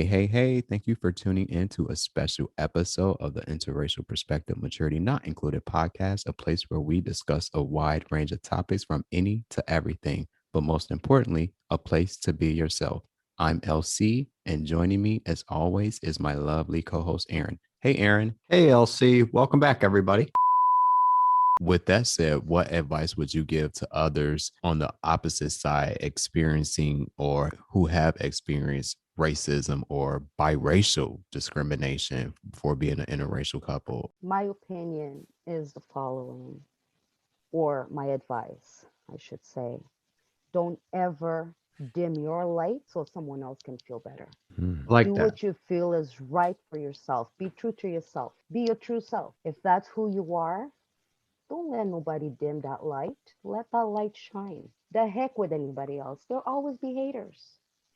Hey. Thank you for tuning in to a special episode of the Interracial Perspective Maturity Not Included podcast, a place where we discuss a wide range of topics from any to everything, but most importantly, a place to be yourself. I'm LC, and joining me, as always, is my lovely co host, Aaron. Hey, Aaron. Hey, LC. Welcome back, everybody. With that said, what advice would you give to others on the opposite side experiencing or who have experienced racism or biracial discrimination for being an interracial couple? My opinion is the following, or my advice, I should say. Don't ever dim your light so someone else can feel better. I like Do that. what you feel is right for yourself. Be true to yourself. Be your true self. If that's who you are, don't let nobody dim that light. Let that light shine. The heck with anybody else. There'll always be haters.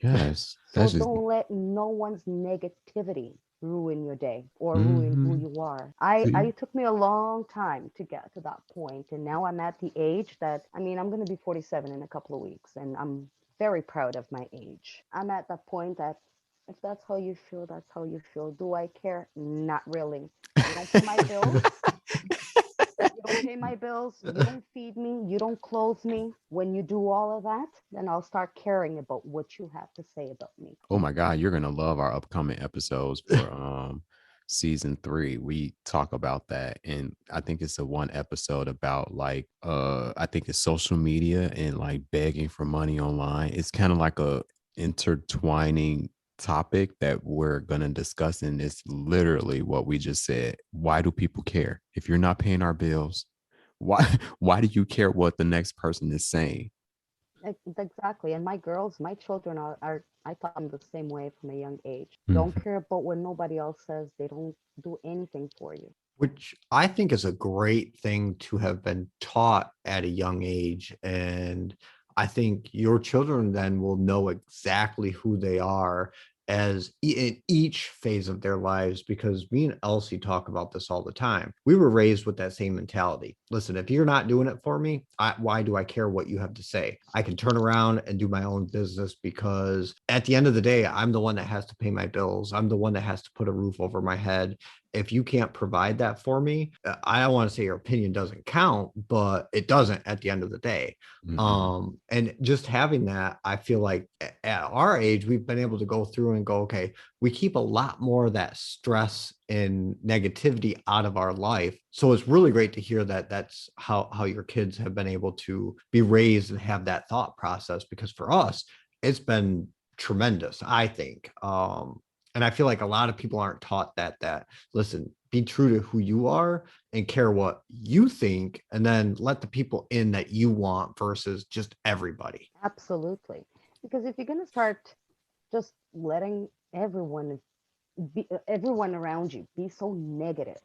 Yes, So that's just. don't let no one's negativity ruin your day or ruin who Mhm. you are. See? It took me a long time to get to that point, and now I'm at the age that I'm going to be 47 in a couple of weeks, and I'm very proud of my age. I'm at that point that if that's how you feel, that's how you feel. Do I care? Not really. You don't pay my bills. You don't pay my bills, you don't feed me, you don't clothe me. When you do all of that, then I'll start caring about what you have to say about me. Oh my God, you're gonna love our upcoming episodes for season 3. We talk about that, and I think it's a one episode about like I think it's social media and like begging for money online. It's kind of like a intertwining topic that we're gonna discuss, and it's literally what we just said. Why do people care if you're not paying our bills? Why why do you care what the next person is saying? Exactly. And my girls, my children are I taught them the same way from a young age. Don't Mhm. care about what nobody else says. They don't do anything for you. Which I think is a great thing to have been taught at a young age. And I think your children then will know exactly who they are in each phase of their lives, because me and Elsie talk about this all the time. We were raised with that same mentality. Listen, if you're not doing it for me, why do I care what you have to say? I can turn around and do my own business, because at the end of the day, I'm the one that has to pay my bills. I'm the one that has to put a roof over my head. If you can't provide that for me, I don't want to say your opinion doesn't count, but it doesn't at the end of the day. Mhm. And just having that, I feel like at our age, we've been able to go through and go, okay, we keep a lot more of that stress and negativity out of our life. So it's really great to hear that that's how your kids have been able to be raised and have that thought process, because for us, it's been tremendous, I think. And I feel like a lot of people aren't taught that listen, be true to who you are and care what you think, and then let the people in that you want versus just everybody. Absolutely. Because if you're going to start just letting everyone around you be so negative,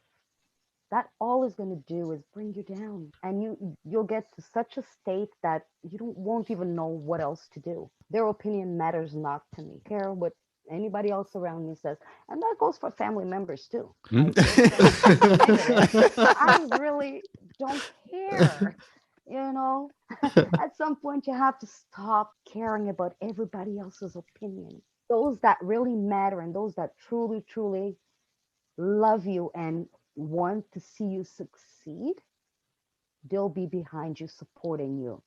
that all is going to do is bring you down, and you'll get to such a state that you don't won't even know what else to do. Their opinion matters not to me. Care what anybody else around me says, and that goes for family members too. Mm. If they're saying something negative, I really don't care. you know at some point you have to stop caring about everybody else's opinion. Those that really matter and those that truly love you and want to see you succeed, they'll be behind you, supporting you.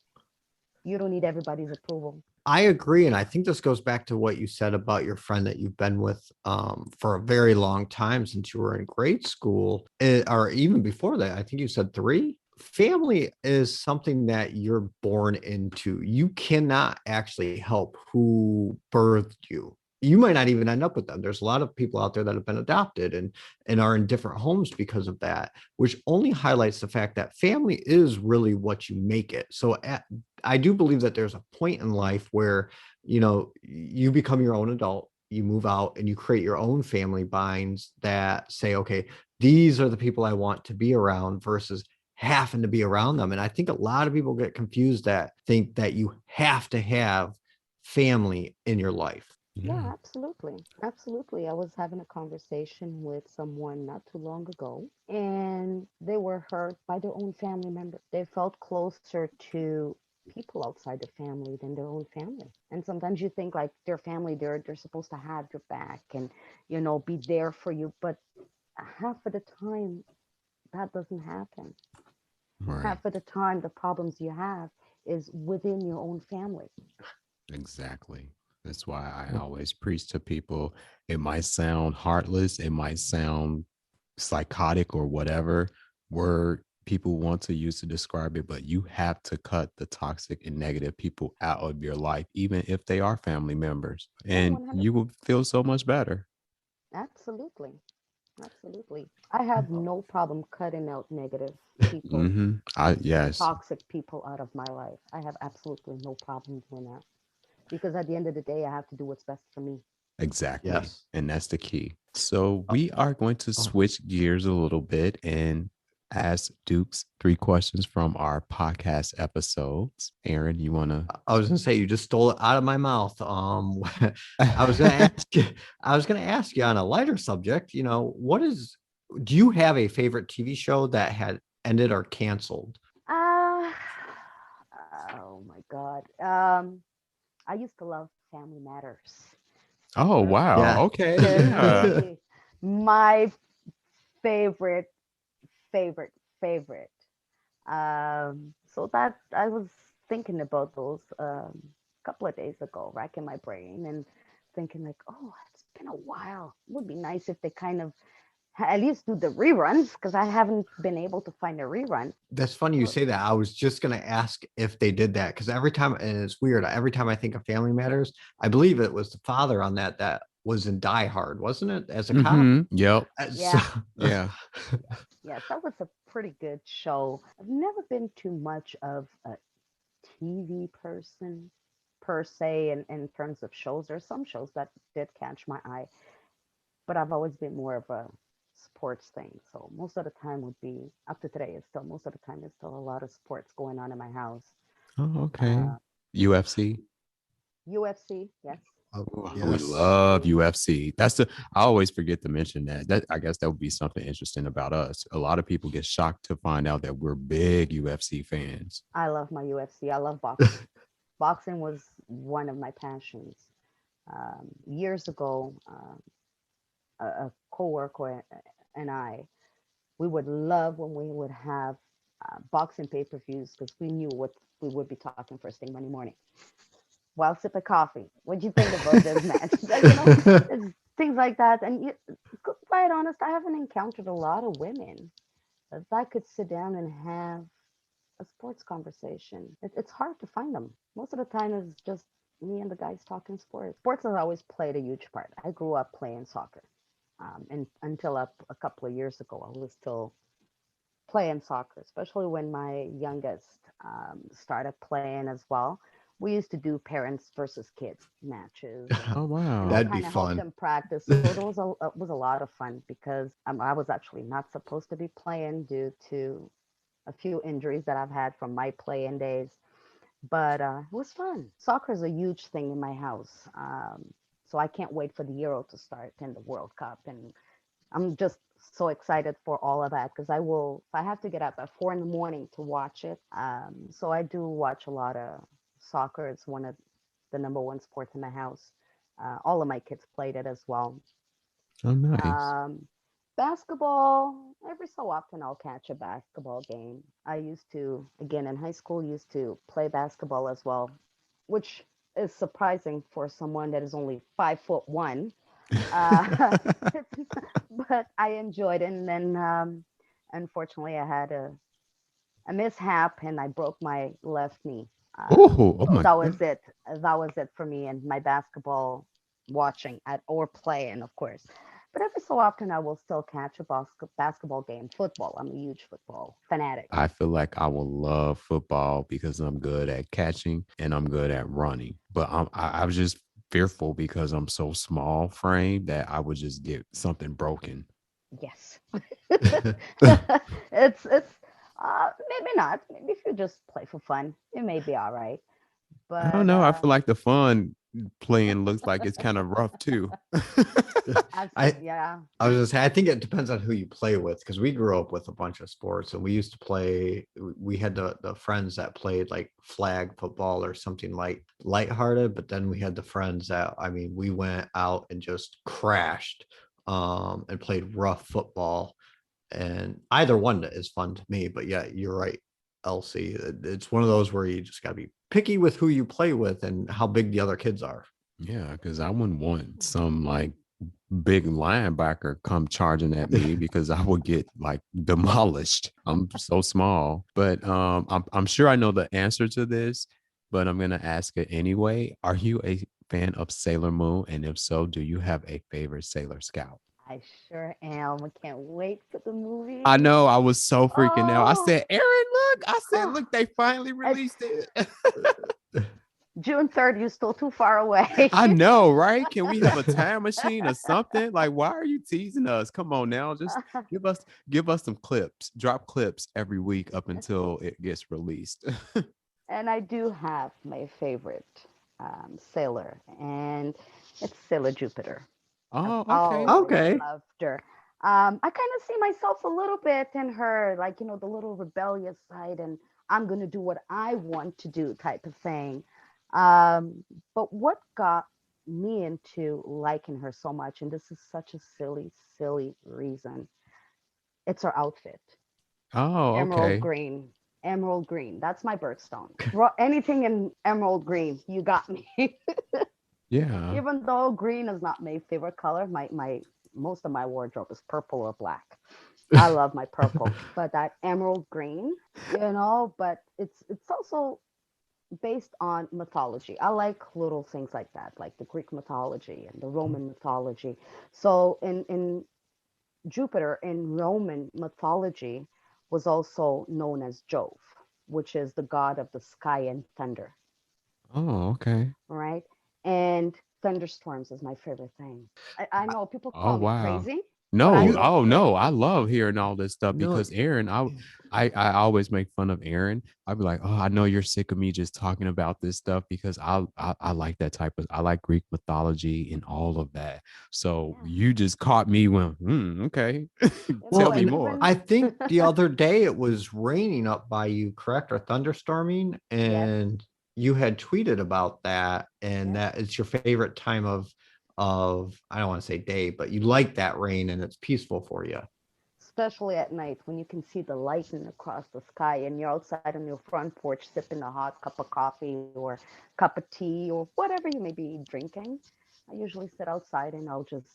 You don't need everybody's approval. I agree. And I think this goes back to what you said about your friend that you've been with for a very long time, since you were in grade school, or even before that. I think you said 3. Family is something that you're born into. You cannot actually help who birthed you. You might not even end up with them. There's a lot of people out there that have been adopted and are in different homes because of that, which only highlights the fact that family is really what you make it. So I do believe that there's a point in life where, you become your own adult, you move out and you create your own family binds that say, okay, these are the people I want to be around versus having to be around them. And I think a lot of people get confused that think that you have to have family in your life. Yeah, Yeah. absolutely. I was having a conversation with someone not too long ago, and they were hurt by their own family member. They felt closer to people outside the family than their own family. And sometimes you think like their family, they're supposed to have your back and be there for you, but half of the time that doesn't happen. Right. Half of the time the problems you have is within your own family. Exactly. That's why I always preach to people. It might sound heartless, it might sound psychotic or whatever word people want to use to describe it, but you have to cut the toxic and negative people out of your life, even if they are family members, Yeah, and you 100%. will feel so much better. Absolutely. Absolutely. I have no problem cutting out negative people, Yes, toxic people out of my life. I have absolutely no problem doing that because at the end of the day, I have to do what's best for me. exactly. Yes. And that's the key. So Oh, we are going to oh, switch gears a little bit and ask Dukes 3 questions from our podcast episodes. Aaron, you want I was gonna say you just stole it out of my mouth. I was gonna to? ask you, I was gonna ask you on a lighter subject, do you have a favorite TV show that had ended or canceled? Ah, oh my God. I used to love Family Matters. Oh, wow. Yeah. Okay. Yeah. Seriously, my favorite, favorite, favorite. So that I was thinking about those a couple of days ago, racking my brain and thinking like, oh, it's been a while. It would be nice if they kind of at least do the reruns because I haven't been able to find a rerun. That's funny you So say that. I was just gonna ask if they did that because every time, and it's weird, every time I think of Family Matters, I believe it was the father on that was in Die Hard, wasn't it? As a cop. Yep. So, yeah, Yeah. yes, that was a pretty good show. I've never been too much of a TV person per se in terms of shows. There's some shows that did catch my eye, but I've always been more of a sports thing. So most of the time would be up to today is still most of the time is still a lot of sports going on in my house. Oh, okay. Uh, UFC. UFC, yes. oh, Oh, we yes. love UFC. UFC. That's the I always forget to mention that. That I guess that would be something interesting about us. A lot of people get shocked to find out that we're big UFC fans. I love my UFC. I love boxing. Boxing was one of my passions. Years ago, a coworker and I, we would love when we would have boxing pay-per-views because we knew what we would be talking first thing Monday morning while sipping coffee. What'd you think about this match? It's things like that. And quite honest, I haven't encountered a lot of women that could sit down and have a sports conversation. It's hard to find them. Most of the time, it's just me and the guys talking sports. Sports has always played a huge part. I grew up playing soccer, and until up a couple of years ago, I was still playing soccer, especially when my youngest started playing as well. We used to do parents versus kids matches Oh, and I'll wow. That'd be kind of help fun. them practice. So it was a lot of fun because I was actually not supposed to be playing due to a few injuries that I've had from my playing days. But it was fun. Soccer is a huge thing in my house. So I can't wait for the Euro to start and the World Cup. And I'm just so excited for all of that because if I have to get up at 4 in the morning to watch it. So I do watch a lot of soccer. It's one of the number one sports in my house. All of my kids played it as well. Oh, nice. Um, Basketball, every so often I'll catch a basketball game. I used to, again, in high school, used to play basketball as well, which is surprising for someone that is only 5'1". Uh, but I enjoyed it. And then, unfortunately, I had a mishap and I broke my left knee. Oh, oh So my that was God. it. That was it for me and my basketball watching at or playing, of course. But every so often, I will still catch a basketball game. Football. I'm a huge football fanatic. I feel like I will love football because I'm good at catching and I'm good at running. But I was just fearful because I'm so small frame that I would just get something broken. Yes. It's maybe not. Maybe if you just play for fun, it may be all right. I don't But know. I feel like the fun playing looks like it's kind of rough too. I Yeah. I was just say I think it depends on who you play with because we grew up with a bunch of sports and we used to play. We had the friends that played like flag football or something like lighthearted, but then we had the friends that I mean we went out and just crashed and played rough football. And either one is fun to me, but yeah, you're right, Elsie. It's one of those where you just gotta be picky with who you play with and how big the other kids are. Yeah, because I wouldn't want some like big linebacker come charging at me because I would get like demolished. I'm so small. But I'm sure I know the answer to this, but I'm gonna ask it anyway. Are you a fan of Sailor Moon? And if so, do you have a favorite Sailor Scout? I sure am. I can't wait for the I movie. know I was so freaking out. I Oh, said, Aaron, look. I said, oh, look, they finally it's released it. June 3rd. You're still too far away. I know, right? Can we have a time machine or something? Like, why are you teasing us? Come on now, just give us some clips. Drop clips every week up until it gets released. And I do have my favorite sailor, and it's Sailor Jupiter. I've Oh, okay. always Okay. loved her. I kind of see myself a little bit in her, like, the little rebellious side, and I'm going to do what I want to do type of thing. But what got me into liking her so much, and this is such a silly, silly reason, it's her outfit. Oh, Emerald okay. green. Emerald green. That's my birthstone. Anything in emerald green, you got me. Yeah. Even though green is not my favorite color, my most of my wardrobe is purple or black. I love my purple, but that emerald green, but it's also based on mythology. I like little things like that, like the Greek mythology and the Roman mythology. So in Jupiter in Roman mythology was also known as Jove, which is the god of the sky and thunder, Oh, okay. right? And thunderstorms is my favorite thing. I know people Oh, call me wow. crazy, but I No, You love oh no, I rain. love hearing all this stuff know, because Aaron, I always make fun of Aaron. I'd be like, oh, I know you're sick of me just talking about this stuff because I like that type of I like Greek mythology and all of that. So Yeah. you just caught me when okay. Tell well, me And and more. even I think the other day it was raining up by you, correct, or thunderstorming, yes, and you had tweeted about that, and yes. that it's your favorite time of I don't want to say day, but you like that rain and it's peaceful for you. Especially at night when you can see the lightning across the sky and you're outside on your front porch sipping a hot cup of coffee or cup of tea or whatever you may be drinking. I usually sit outside and I'll just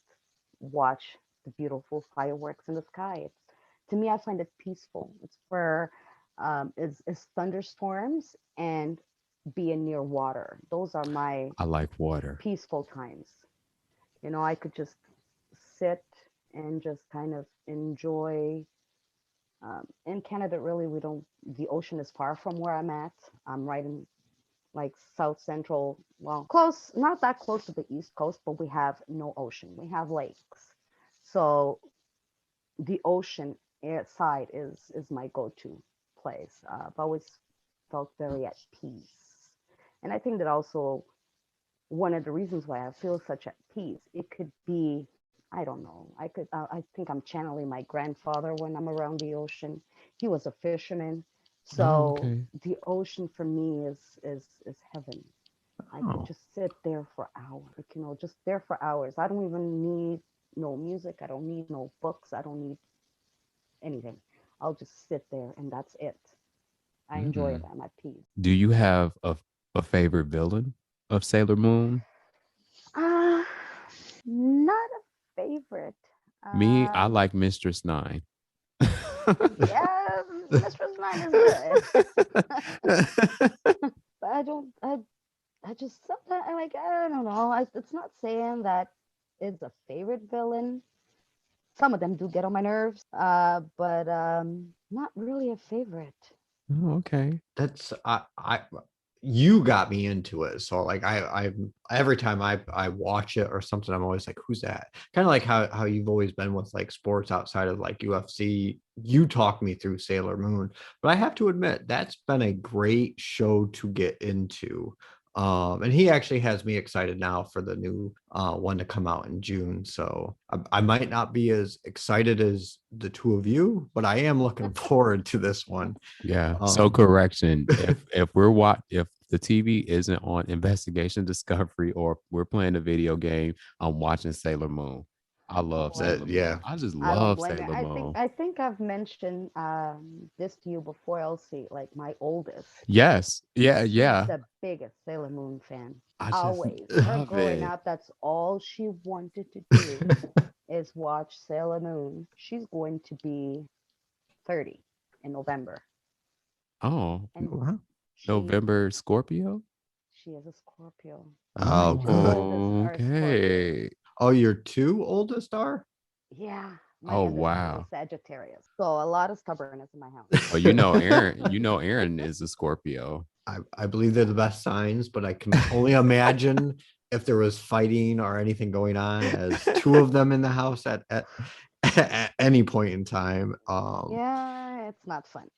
watch the beautiful fireworks in the sky. To me, I find it peaceful. It's where is thunderstorms and being near water. Those are my I like water. peaceful times. I could just sit and just kind of enjoy. In Canada, really, we don't. The ocean is far from where I'm at. I'm right in like South Central. Well, close, not that close to the East Coast, but we have no ocean. We have lakes. So the ocean side is my go-to place. I've always felt very at peace, and I think that also one of the reasons why I feel such at peace. It could be, I don't know. I think I'm channeling my grandfather when I'm around the ocean. He was a fisherman, Oh, so okay. the ocean for me is heaven. I could Oh, just sit there for hours, just there for hours. I don't even need no music. I don't need no books. I don't need anything. I'll just sit there and that's it. I enjoy it. Mm. I'm at peace. Do you have a favorite villain of Sailor Moon? Ah, not a favorite. Me, I Um, like Mistress Nine. yeah, Mistress Nine is good. But I just sometimes I like, I don't know. It's not saying that it's a favorite villain. Some of them do get on my nerves, but not really a favorite. Oh, okay. that's I you got me into it. So like I every time I watch it or something, I'm always like, who's that? Kind of like how you've always been with like sports outside of like UFC. You talk me through Sailor Moon, but I have to admit that's been a great show to get into. And he actually has me excited now for the new one to come out in June. So I might not be as excited as the two of you, but I am looking forward to this one. Yeah. So correction. If the TV isn't on Investigation Discovery or we're playing a video game, I'm watching Sailor Moon. I love Oh, I Sailor see. Yeah. Moon. I just I don't love blame you. Sailor Moon. I think I've mentioned this to you before, Elsie. Like my oldest, Yes. Yeah. she's Yeah. the biggest Sailor Moon fan. I just Always. Her love growing it. up, that's all she wanted to do is watch Sailor Moon. She's going to be 30 in November, Oh, and Wow. she November Scorpio. she is a Scorpio. Oh, My good. oldest Oh, are Scorpios. okay. Oh, your two oldest are? Yeah, my Oh, youngest one is wow. Sagittarius. So a lot of stubbornness in my house. Well, you know, Aaron is a Scorpio. I believe they're the best signs, but I can only imagine if there was fighting or anything going on as two of them in the house at any point in time. Yeah, it's not fun.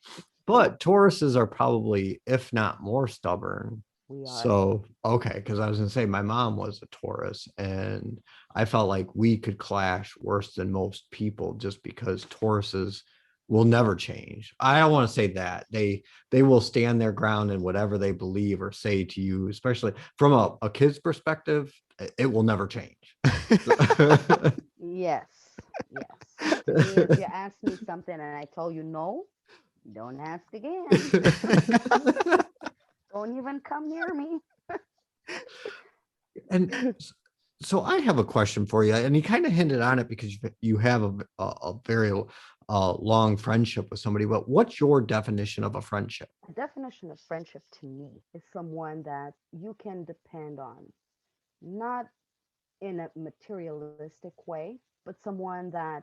But Tauruses are probably, if not more stubborn. We are. So, okay, because I was gonna say my mom was a Taurus, and I felt like we could clash worse than most people just because Tauruses will never change. I don't want to say that. They will stand their ground in whatever they believe or say to you, especially from a kid's perspective, it will never change. Yes, yes. To me, if you ask me something and I tell you no, don't ask again. Don't even come near me. And so I have a question for you, and you kind of hinted on it because you have a very long friendship with somebody. But what's your definition of a friendship? A definition of friendship to me is someone that you can depend on, not in a materialistic way, but someone that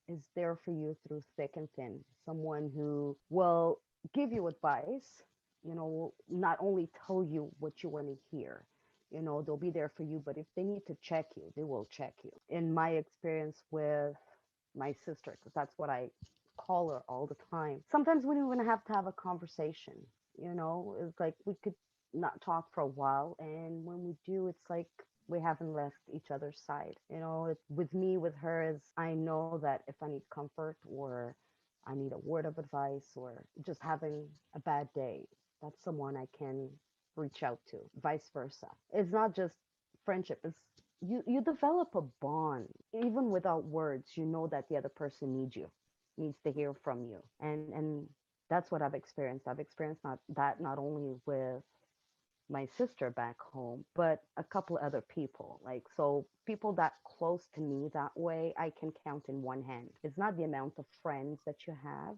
is there for you through thick and thin, someone who will give you advice, not only tell you what you want to hear. They'll be there for you, but if they need to check you, they will check you. In my experience with my sister, because that's what I call her all the time, sometimes we don't even have to have a conversation. It's like we could not talk for a while, and when we do, it's like we haven't left each other's side. With me, with her, is I know that if I need comfort or I need a word of advice or just having a bad day, that's someone I can reach out to. Vice versa. It's not just friendship. It's you develop a bond even without words. You know that the other person needs you, needs to hear from you, and that's what I've experienced. I've experienced not only with my sister back home, but a couple of other people. Like, so people that close to me that way, I can count in one hand. It's not the amount of friends that you have,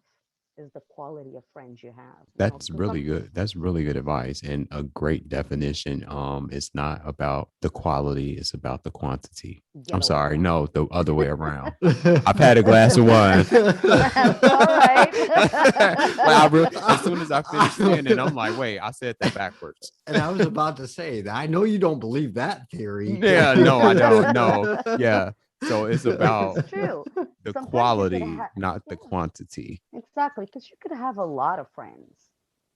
is the quality of friends you have. That's Because really good. That's really good advice and a great definition. It's not about the quality, it's about the quantity. I'm get over sorry, that. no, the other way around. I've had a glass of wine. That's all right. As soon as I finished saying it, I'm like, wait, I said that backwards. And I was about to say that I know you don't believe that theory. Yeah, no, I don't. No, yeah. So it's It's about true. the Sometimes you could quality, have, not the yeah, quantity. exactly, because you could have a lot of friends,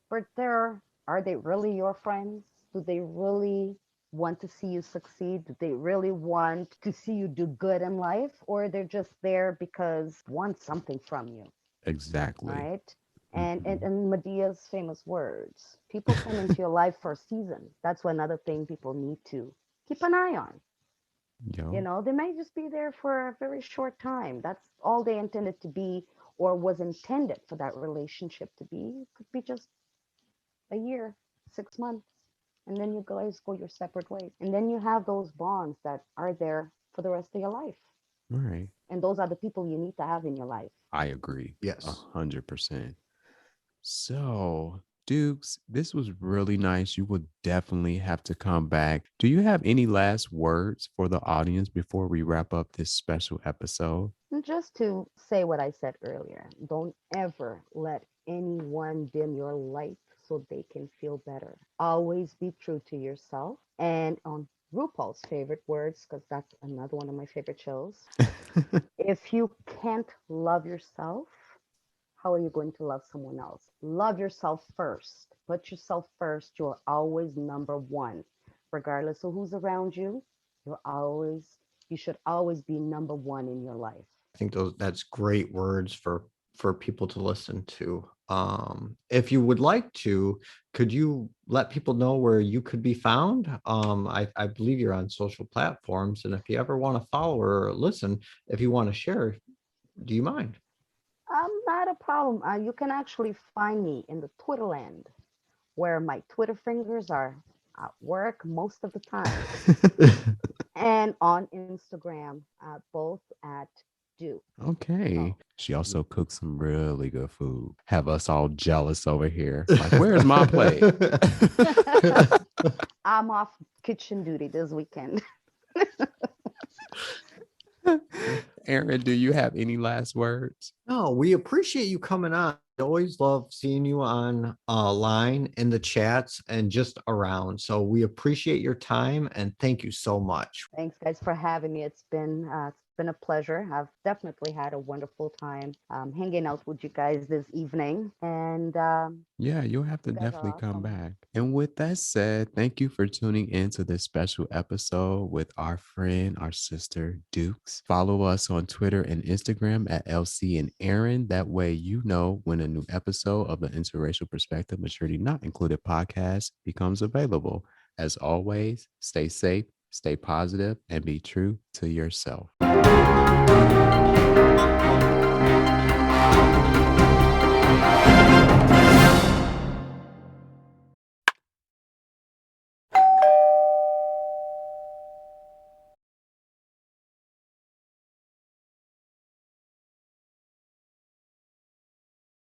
but are they really your friends? Do they really want to see you succeed? Do they really want to see you do good in life? Or they're just there because want something from you, Exactly. right? And Mhm. and Medea's famous words, people come into your life for a season. That's another thing people need to keep an eye on. Yo, They may just be there for a very short time. That's all they intended to be or was intended for that relationship to be. It could be just a year, 6 months, and then you guys go your separate ways. And then you have those bonds that are there for the rest of your life. all right. And those are the people you need to have in your life. I agree Yes. 100%. So, Dukes, this was really nice. You would definitely have to come back. Do you have any last words for the audience before we wrap up this special episode? And just to say what I said earlier, don't ever let anyone dim your light so they can feel better. Always be true to yourself. And on RuPaul's favorite words, because that's another one of my favorite shows, if you can't love yourself, how are you going to love someone else? Love yourself first. Put yourself first. You're always number one. regardless of who's around you. You're always, you should always be number one in your life. I think that's great words for people to listen to. If you would like to, could you let people know where you could be found? I believe you're on social platforms, and if you ever want to follow or listen, if you want to share, do you mind? Not a problem. You can actually find me in the Twitter land, where my Twitter fingers are at work most of the time, and on Instagram, both at Duke. Okay. So She also cooks some really good food. Have us all jealous over here. Like, where's my plate? I'm off kitchen duty this weekend. Aaron, do you have any last words? No, we appreciate you coming on. I always love seeing you on line in the chats and just around. So we appreciate your time and thank you so much. Thanks, guys, for having me. It's been a pleasure. I've definitely had a wonderful time hanging out with you guys this evening, and Yeah, you'll have to you guys definitely are come awesome. back. And with that said, thank you for tuning into this special episode with our friend, our sister, Dukes. Follow us on Twitter and Instagram at LC and Aaron. That way, you know when a new episode of the Interracial Perspective Maturity Not Included podcast becomes available. As always, stay safe, stay positive, and be true to yourself.